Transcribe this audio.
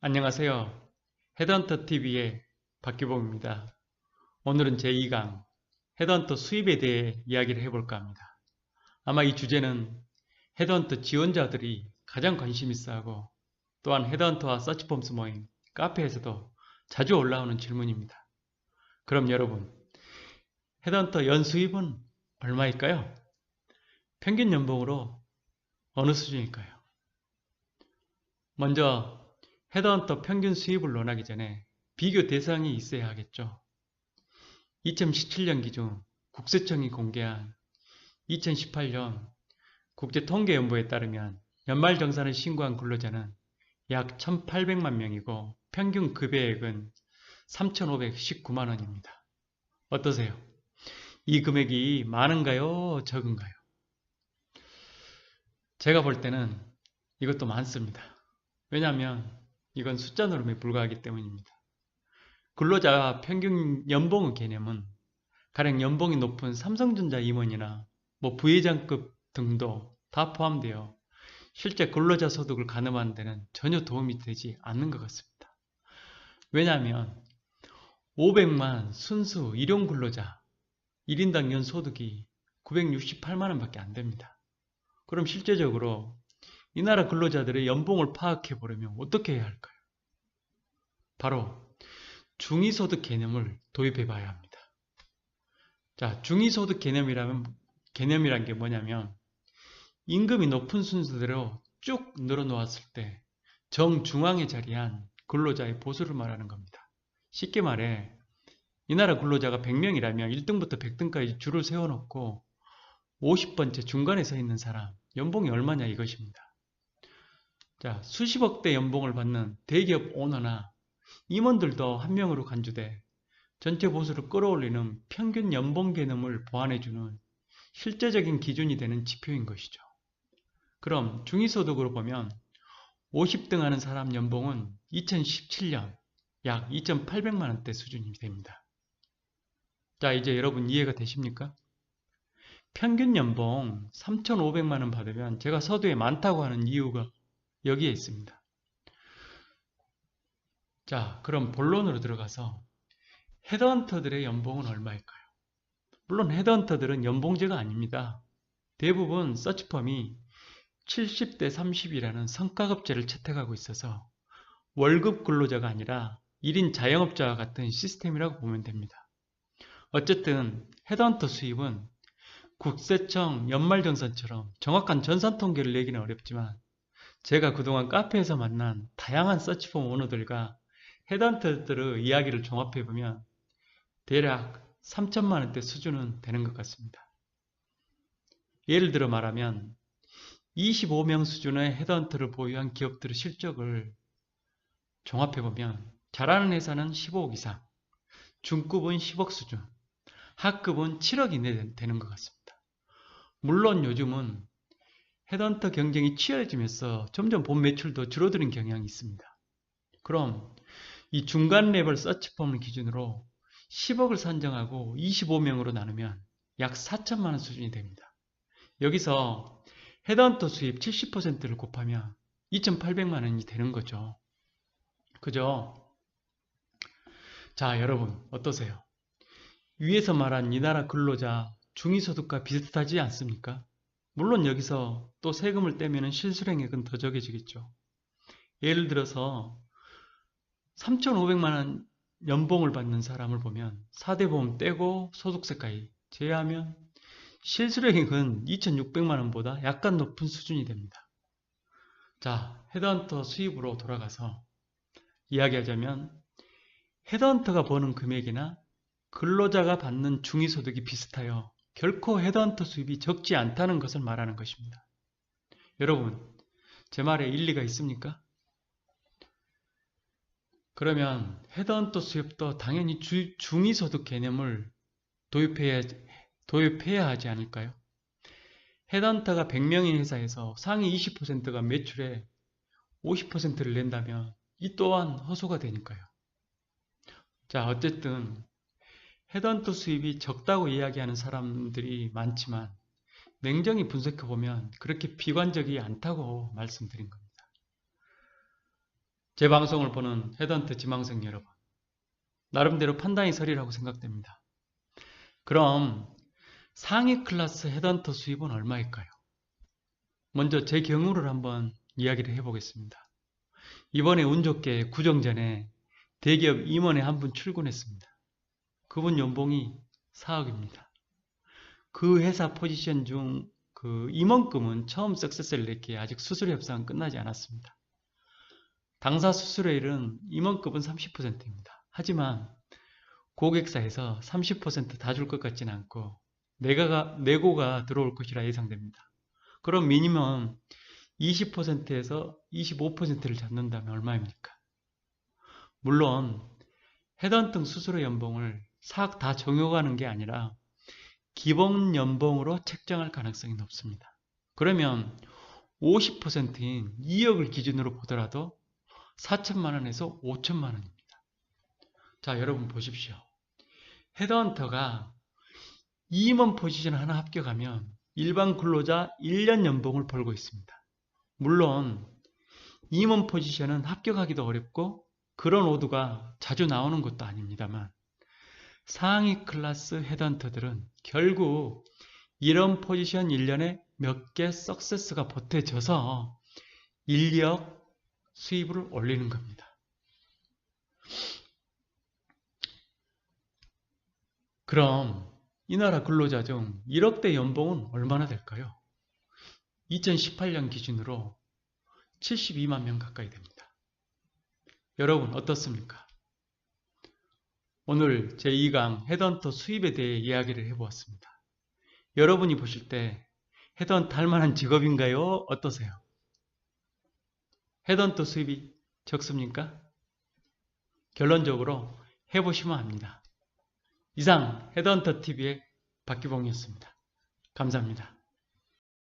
안녕하세요. 헤드헌터 TV의 박기봉입니다. 오늘은 제2강 헤드헌터 수입에 대해 이야기를 해볼까 합니다. 아마 이 주제는 헤드헌터 지원자들이 가장 관심 있어 하고 또한 헤드헌터와 서치폼스 모임, 카페에서도 자주 올라오는 질문입니다. 그럼 여러분, 헤드헌터 연수입은 얼마일까요? 평균 연봉으로 어느 수준일까요? 먼저 헤드헌터 평균 수입을 논하기 전에 비교 대상이 있어야 하겠죠. 2017년 기준 국세청이 공개한 2018년 국제통계연보에 따르면 연말정산을 신고한 근로자는 약 1,800만 명이고 평균 급여액은 3,519만 원입니다. 어떠세요? 이 금액이 많은가요? 적은가요? 제가 볼 때는 이것도 많습니다. 왜냐하면 이건 숫자 노름에 불과하기 때문입니다. 근로자 평균 연봉의 개념은 가령 연봉이 높은 삼성전자 임원이나 부회장급 등도 다 포함되어 실제 근로자 소득을 가늠하는 데는 전혀 도움이 되지 않는 것 같습니다. 왜냐하면 500만 순수 일용 근로자 1인당 연소득이 968만 원밖에 안 됩니다. 그럼 실제적으로 이 나라 근로자들의 연봉을 파악해 보려면 어떻게 해야 할까요? 바로 중위소득 개념을 도입해 봐야 합니다. 자, 중위소득 개념이란 게 뭐냐면 임금이 높은 순서대로 쭉 늘어놓았을 때 정중앙에 자리한 근로자의 보수를 말하는 겁니다. 쉽게 말해 이 나라 근로자가 100명이라면 1등부터 100등까지 줄을 세워놓고 50번째 중간에 서 있는 사람 연봉이 얼마냐 이것입니다. 자, 수십억대 연봉을 받는 대기업 오너나 임원들도 한 명으로 간주돼 전체 보수를 끌어올리는 평균 연봉 개념을 보완해주는 실제적인 기준이 되는 지표인 것이죠. 그럼 중위소득으로 보면 50등 하는 사람 연봉은 2017년 약 2,800만 원대 수준이 됩니다. 자, 이제 여러분 이해가 되십니까? 평균 연봉 3,500만 원 받으면 제가 서두에 많다고 하는 이유가 여기에 있습니다. 자, 그럼 본론으로 들어가서 헤드헌터들의 연봉은 얼마일까요? 물론 헤드헌터들은 연봉제가 아닙니다. 대부분 서치펌이 70대 30이라는 성과급제를 채택하고 있어서 월급 근로자가 아니라 1인 자영업자와 같은 시스템이라고 보면 됩니다. 어쨌든 헤드헌터 수입은 국세청 연말정산처럼 정확한 전산 통계를 내기는 어렵지만 제가 그동안 카페에서 만난 다양한 서치펌 오너들과 헤드헌터들의 이야기를 종합해보면 대략 3천만 원대 수준은 되는 것 같습니다. 예를 들어 말하면 25명 수준의 헤드헌터를 보유한 기업들의 실적을 종합해보면 잘하는 회사는 15억 이상, 중급은 10억 수준, 하급은 7억 이내 되는 것 같습니다. 물론 요즘은 헤드헌터 경쟁이 치열해지면서 점점 본 매출도 줄어드는 경향이 있습니다. 그럼 이 중간 레벨 서치펌을 기준으로 10억을 산정하고 25명으로 나누면 약 4천만 원 수준이 됩니다. 여기서 헤드헌터 수입 70%를 곱하면 2,800만 원이 되는 거죠. 그죠? 자, 여러분 어떠세요? 위에서 말한 이 나라 근로자 중위소득과 비슷하지 않습니까? 물론 여기서 또 세금을 떼면 실수령액은 더 적어지겠죠. 예를 들어서 3,500만 원 연봉을 받는 사람을 보면 4대 보험 떼고 소득세까지 제외하면 실수령액은 2,600만 원보다 약간 높은 수준이 됩니다. 자, 헤드헌터 수입으로 돌아가서 이야기하자면 헤드헌터가 버는 금액이나 근로자가 받는 중위소득이 비슷하여 결코 헤드헌터 수입이 적지 않다는 것을 말하는 것입니다. 여러분, 제 말에 일리가 있습니까? 그러면 헤드헌터 수입도 당연히 중위소득 개념을 도입해야 하지 않을까요? 헤드헌터가 100명인 회사에서 상위 20%가 매출의 50%를 낸다면 이 또한 허수가 되니까요. 자, 어쨌든 헤드헌터 수입이 적다고 이야기하는 사람들이 많지만 냉정히 분석해보면 그렇게 비관적이 않다고 말씀드린 겁니다. 제 방송을 보는 헤드헌터 지망생 여러분, 나름대로 판단이 서리라고 생각됩니다. 그럼 상위 클래스 헤드헌터 수입은 얼마일까요? 먼저 제 경우를 한번 이야기를 해보겠습니다. 이번에 운 좋게 구정전에 대기업 임원에 한 분 출근했습니다. 그분 연봉이 4억입니다. 그 회사 포지션 중 그 임원급은 처음 석세스를 냈기에 아직 수수료 협상은 끝나지 않았습니다. 당사 수수료율은 임원급은 30%입니다. 하지만 고객사에서 30% 다 줄 것 같지는 않고 내고가 들어올 것이라 예상됩니다. 그럼 미니멈 20%에서 25%를 잡는다면 얼마입니까? 물론 헤드헌팅 수수료 연봉을 싹 다 정용하는 게 아니라 기본 연봉으로 책정할 가능성이 높습니다. 그러면 50%인 2억을 기준으로 보더라도 4천만 원에서 5천만 원입니다. 자, 여러분 보십시오. 헤드헌터가 임원 포지션 하나 합격하면 일반 근로자 1년 연봉을 벌고 있습니다. 물론 임원 포지션은 합격하기도 어렵고 그런 오드가 자주 나오는 것도 아닙니다만 상위 클래스 헤드헌터들은 결국 이런 포지션 1년에 몇 개 석세스가 보태져서 인력 수입을 올리는 겁니다. 그럼 이 나라 근로자 중 1억대 연봉은 얼마나 될까요? 2018년 기준으로 72만 명 가까이 됩니다. 여러분 어떻습니까? 오늘 제2강 헤드헌터 수입에 대해 이야기를 해보았습니다. 여러분이 보실 때 헤드헌터 할 만한 직업인가요? 어떠세요? 헤드헌터 수입이 적습니까? 결론적으로 해보시면 합니다. 이상 헤드헌터 TV의 박기봉이었습니다. 감사합니다.